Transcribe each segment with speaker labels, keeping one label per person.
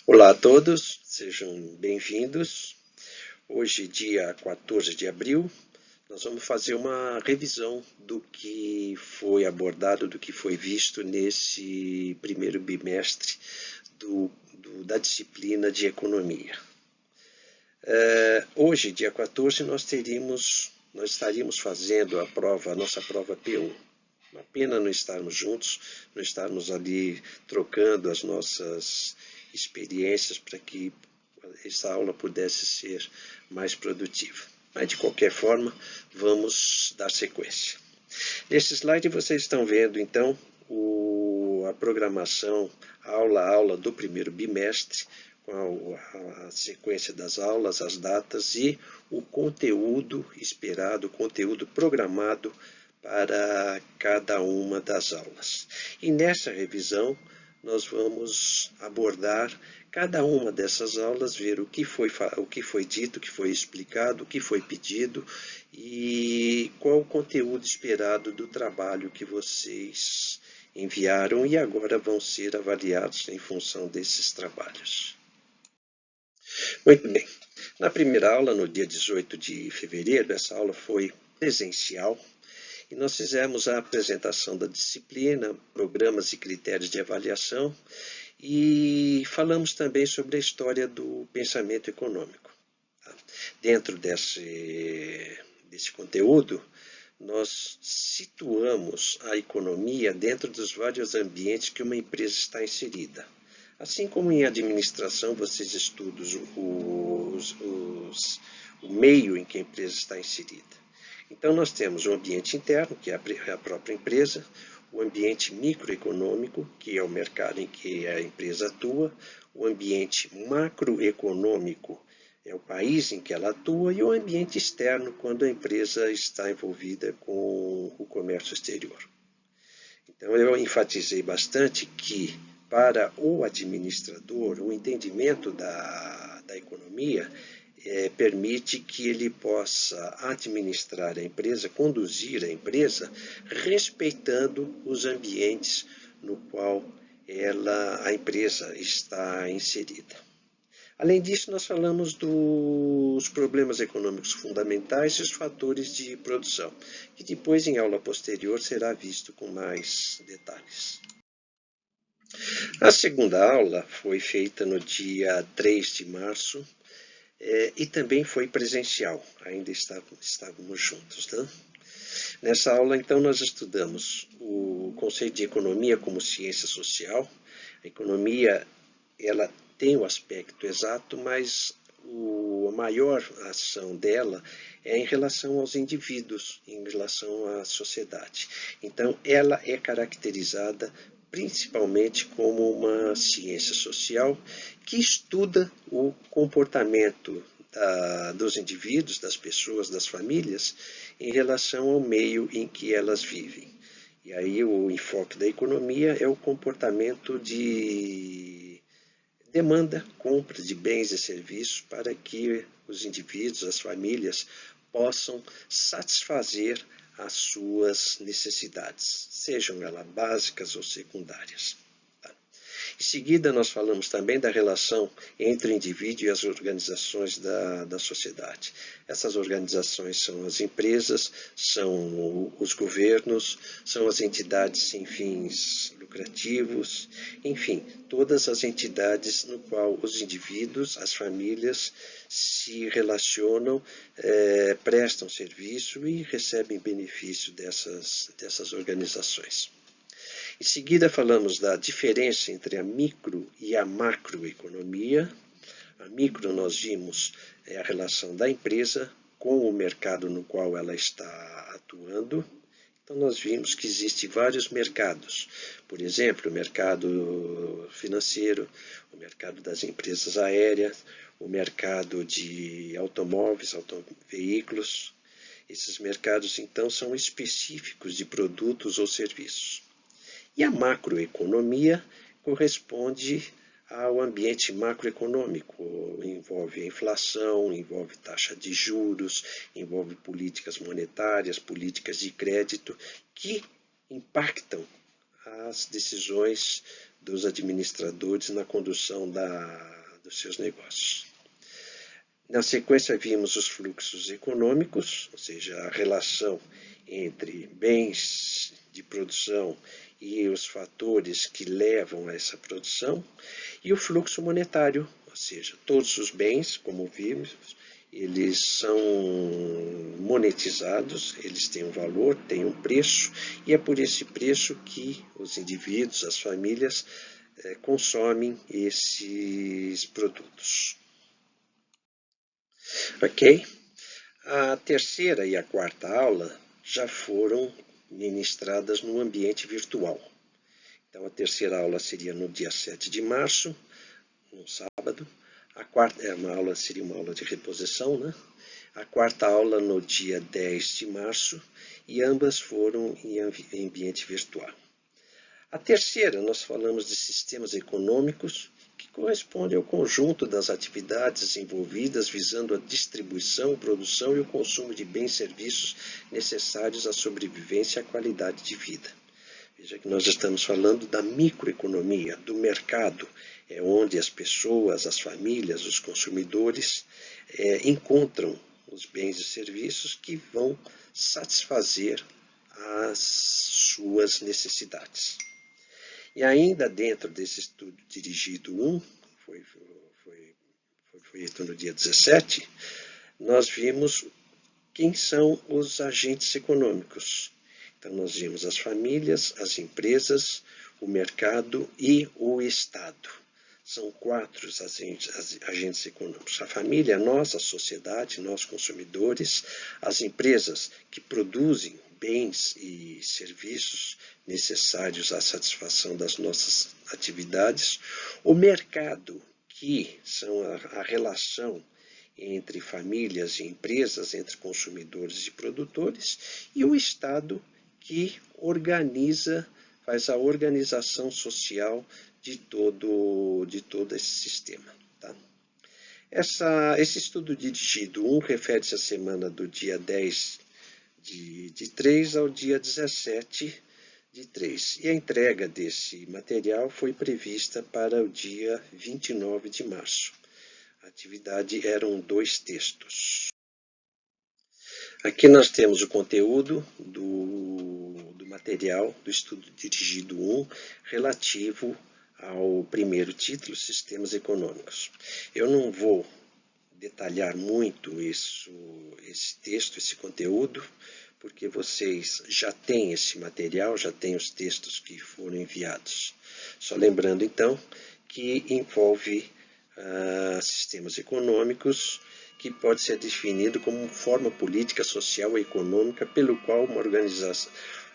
Speaker 1: Olá a todos, sejam bem-vindos. Hoje, dia 14 de abril, nós vamos fazer uma revisão do que foi abordado, do que foi visto nesse primeiro bimestre da disciplina de economia. Hoje, dia 14, nós estaríamos fazendo a nossa prova P1. Uma pena não estarmos juntos, não estarmos ali trocando as nossas experiências para que essa aula pudesse ser mais produtiva. Mas, de qualquer forma, vamos dar sequência. Nesse slide vocês estão vendo, então, a programação aula a aula do primeiro bimestre, com a sequência das aulas, as datas e o conteúdo esperado, o conteúdo programado para cada uma das aulas. E nessa revisão, nós vamos abordar cada uma dessas aulas, ver o que foi dito, o que foi explicado, o que foi pedido e qual o conteúdo esperado do trabalho que vocês enviaram e agora vão ser avaliados em função desses trabalhos. Muito bem. Na primeira aula, no dia 18 de fevereiro, essa aula foi presencial, e nós fizemos a apresentação da disciplina, programas e critérios de avaliação, e falamos também sobre a história do pensamento econômico. Dentro desse conteúdo, nós situamos a economia dentro dos vários ambientes que uma empresa está inserida. Assim como em administração, vocês estudam o meio em que a empresa está inserida. Então, nós temos o ambiente interno, que é a própria empresa, o ambiente microeconômico, que é o mercado em que a empresa atua, o ambiente macroeconômico, é o país em que ela atua, e o ambiente externo, quando a empresa está envolvida com o comércio exterior. Então, eu enfatizei bastante que, para o administrador, o entendimento da economia permite que ele possa administrar a empresa, conduzir a empresa, respeitando os ambientes no qual a empresa está inserida. Além disso, nós falamos dos problemas econômicos fundamentais e os fatores de produção, que depois, em aula posterior, será visto com mais detalhes. A segunda aula foi feita no dia 3 de março e também foi presencial, ainda estávamos juntos. Né? Nessa aula, então, nós estudamos o conceito de economia como ciência social. A economia, ela tem o aspecto exato, mas a maior ação dela é em relação aos indivíduos, em relação à sociedade. Então, ela é caracterizada principalmente como uma ciência social que estuda o comportamento dos indivíduos, das pessoas, das famílias, em relação ao meio em que elas vivem. E aí o enfoque da economia é o comportamento de demanda, compra de bens e serviços para que os indivíduos, as famílias, possam satisfazer as suas necessidades, sejam elas básicas ou secundárias. Em seguida, nós falamos também da relação entre o indivíduo e as organizações da sociedade. Essas organizações são as empresas, são os governos, são as entidades sem fins lucrativos, enfim, todas as entidades no qual os indivíduos, as famílias se relacionam, prestam serviço e recebem benefício dessas organizações. Em seguida, falamos da diferença entre a micro e a macroeconomia. A micro, nós vimos a relação da empresa com o mercado no qual ela está atuando. Então, nós vimos que existem vários mercados. Por exemplo, o mercado financeiro, o mercado das empresas aéreas, o mercado de automóveis, veículos. Esses mercados, então, são específicos de produtos ou serviços. E a macroeconomia corresponde ao ambiente macroeconômico, envolve a inflação, envolve taxa de juros, envolve políticas monetárias, políticas de crédito, que impactam as decisões dos administradores na condução dos seus negócios. Na sequência, vimos os fluxos econômicos, ou seja, a relação entre bens de produção e os fatores que levam a essa produção, e o fluxo monetário, ou seja, todos os bens, como vimos, eles são monetizados, eles têm um valor, têm um preço, e é por esse preço que os indivíduos, as famílias, consomem esses produtos. Ok? A terceira e a quarta aula já foram ministradas no ambiente virtual. Então, a terceira aula seria no dia 7 de março, no sábado. A quarta seria uma aula de reposição, né? A quarta aula no dia 10 de março, e ambas foram em ambiente virtual. A terceira, nós falamos de sistemas econômicos, que corresponde ao conjunto das atividades envolvidas visando a distribuição, produção e o consumo de bens e serviços necessários à sobrevivência e à qualidade de vida. Veja que nós estamos falando da microeconomia, do mercado, onde as pessoas, as famílias, os consumidores encontram os bens e serviços que vão satisfazer as suas necessidades. E ainda dentro desse estudo dirigido 1, foi feito no dia 17, nós vimos quem são os agentes econômicos. Então, nós vimos as famílias, as empresas, o mercado e o Estado. São 4 agentes econômicos. A família, nós, a sociedade, nós consumidores, as empresas que produzem bens e serviços necessários à satisfação das nossas atividades, o mercado, que são a relação entre famílias e empresas, entre consumidores e produtores, e o Estado, que faz a organização social de todo esse sistema. Tá? Esse estudo dirigido 1 refere-se à semana do dia 10 de 3 ao dia 17 de 3. E a entrega desse material foi prevista para o dia 29 de março. A atividade eram 2 textos. Aqui nós temos o conteúdo do material do estudo dirigido 1 relativo ao primeiro título, Sistemas Econômicos. Eu não vou detalhar muito esse texto, esse conteúdo, porque vocês já têm esse material, já têm os textos que foram enviados. Só lembrando, então, que envolve sistemas econômicos, que pode ser definido como forma política, social e econômica pelo qual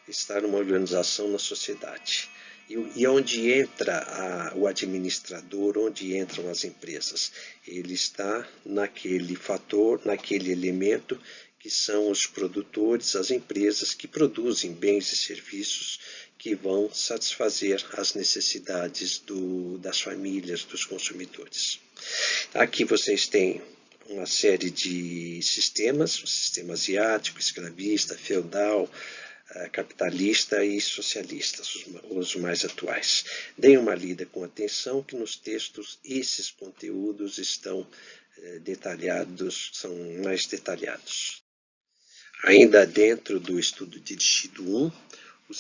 Speaker 1: está numa organização na sociedade. E onde entra o administrador, onde entram as empresas? Ele está naquele fator, naquele elemento que são os produtores, as empresas que produzem bens e serviços que vão satisfazer as necessidades das famílias, dos consumidores. Aqui vocês têm uma série de sistemas, o sistema asiático, escravista, feudal, capitalista e socialista, os mais atuais. Deem uma lida com atenção, que nos textos esses conteúdos estão detalhados, são mais detalhados. Ainda dentro do estudo dirigido 1, o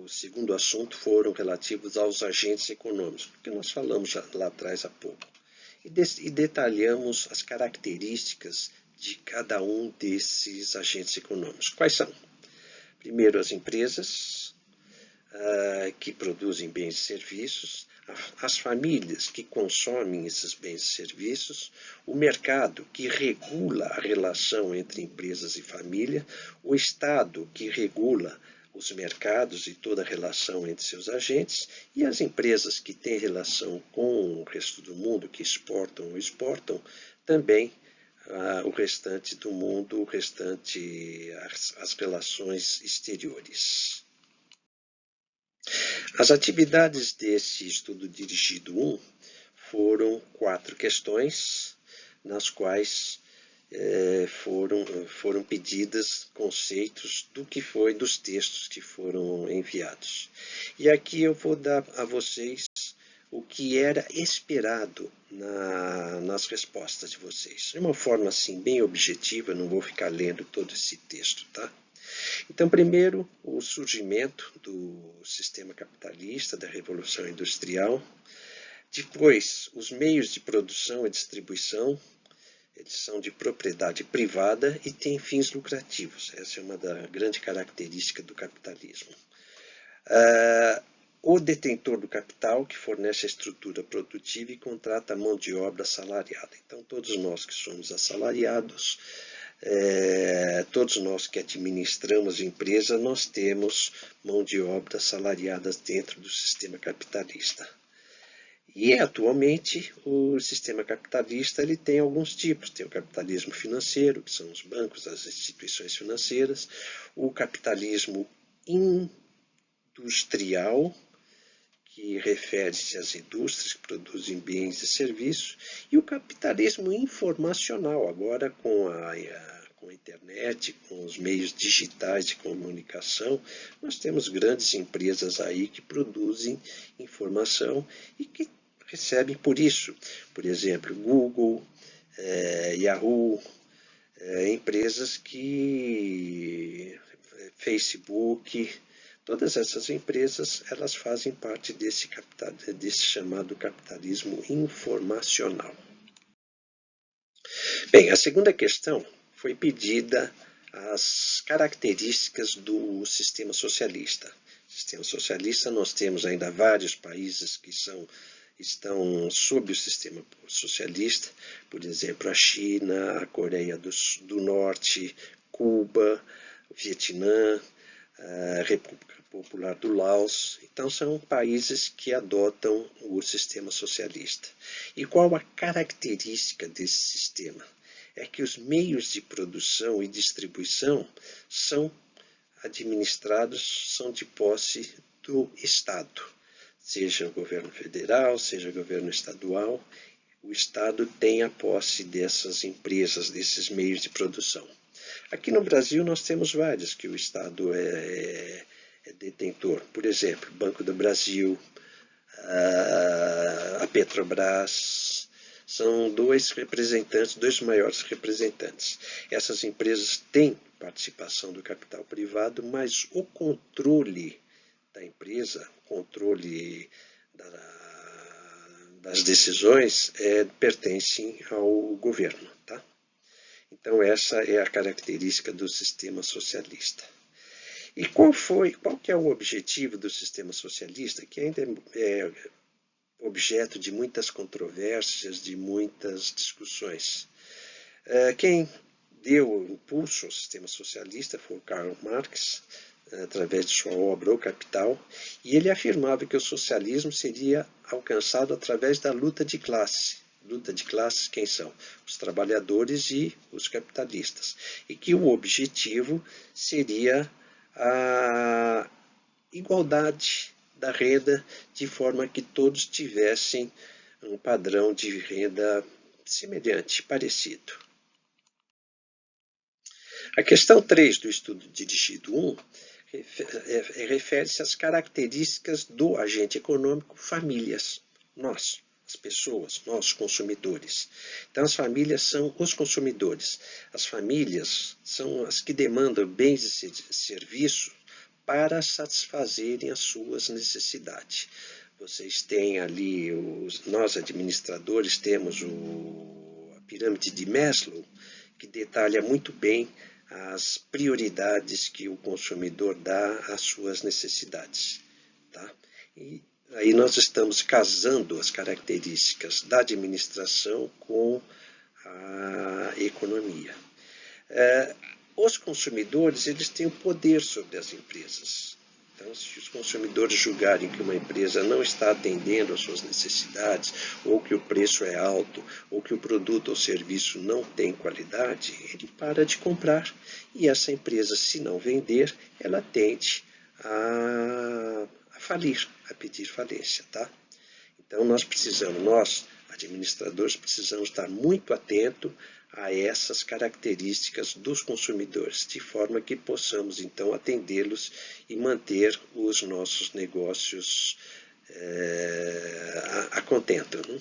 Speaker 1: segundo assunto foram relativos aos agentes econômicos, que nós falamos lá atrás há pouco. E detalhamos as características de cada um desses agentes econômicos. Quais são? Primeiro, as empresas que produzem bens e serviços, as famílias que consomem esses bens e serviços, o mercado que regula a relação entre empresas e família, o Estado que regula os mercados e toda a relação entre seus agentes, e as empresas que têm relação com o resto do mundo, que exportam ou exportam, também o restante do mundo, as relações exteriores. As atividades desse estudo dirigido 1 foram 4 questões, nas quais foram pedidas conceitos do que foi dos textos que foram enviados. E aqui eu vou dar a vocês o que era esperado nas respostas de vocês. De uma forma assim bem objetiva, não vou ficar lendo todo esse texto, tá? Então, primeiro, o surgimento do sistema capitalista, da Revolução Industrial. Depois, os meios de produção e distribuição, eles são de propriedade privada e têm fins lucrativos. Essa é uma da grande característica do capitalismo. O detentor do capital, que fornece a estrutura produtiva e contrata a mão de obra assalariada. Então, todos nós que somos assalariados, todos nós que administramos empresa, nós temos mão de obra assalariada dentro do sistema capitalista. E atualmente o sistema capitalista ele tem alguns tipos. Tem o capitalismo financeiro, que são os bancos, as instituições financeiras, o capitalismo industrial, que refere-se às indústrias que produzem bens e serviços, e o capitalismo informacional, agora com a internet, com os meios digitais de comunicação, nós temos grandes empresas aí que produzem informação e que recebem por isso. Por exemplo, Google, Yahoo, empresas que... Facebook... Todas essas empresas, elas fazem parte desse chamado capitalismo informacional. Bem, a segunda questão foi pedida as características do sistema socialista. No sistema socialista nós temos ainda vários países que estão sob o sistema socialista, por exemplo, a China, a Coreia do Norte, Cuba, o Vietnã, a República Popular do Laos. Então, são países que adotam o sistema socialista. E qual a característica desse sistema? É que os meios de produção e distribuição são administrados, são de posse do Estado. Seja o governo federal, seja o governo estadual, o Estado tem a posse dessas empresas, desses meios de produção. Aqui no Brasil nós temos vários que o Estado é detentor. Por exemplo, o Banco do Brasil, a Petrobras, são dois maiores representantes. Essas empresas têm participação do capital privado, mas o controle da empresa, o controle das decisões pertencem ao governo, tá? Então, essa é a característica do sistema socialista. E qual que é o objetivo do sistema socialista, que ainda é objeto de muitas controvérsias, de muitas discussões? Quem deu o impulso ao sistema socialista foi o Karl Marx, através de sua obra O Capital, e ele afirmava que o socialismo seria alcançado através da luta de classe. Luta de classes, quem são? Os trabalhadores e os capitalistas. E que o objetivo seria a igualdade da renda, de forma que todos tivessem um padrão de renda semelhante, parecido. A questão 3 do estudo dirigido 1 refere-se às características do agente econômico, famílias, nós. As pessoas, nós consumidores. Então, as famílias são os consumidores. As famílias são as que demandam bens e serviços para satisfazerem as suas necessidades. Vocês têm ali, nós administradores temos a pirâmide de Maslow, que detalha muito bem as prioridades que o consumidor dá às suas necessidades. Tá? E aí nós estamos casando as características da administração com a economia. Os consumidores, eles têm o poder sobre as empresas. Então, se os consumidores julgarem que uma empresa não está atendendo às suas necessidades, ou que o preço é alto, ou que o produto ou serviço não tem qualidade, ele para de comprar. E essa empresa, se não vender, ela tende a falir, a pedir falência, tá? Então nós precisamos, nós administradores, precisamos estar muito atentos a essas características dos consumidores, de forma que possamos então atendê-los e manter os nossos negócios a contento, né?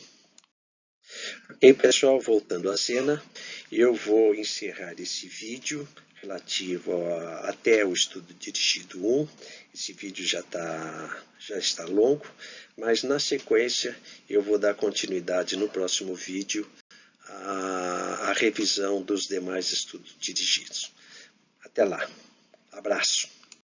Speaker 1: Ok, pessoal, voltando à cena, eu vou encerrar esse vídeo relativo até o estudo dirigido 1. Esse vídeo já está longo, mas na sequência eu vou dar continuidade no próximo vídeo à revisão dos demais estudos dirigidos. Até lá. Abraço.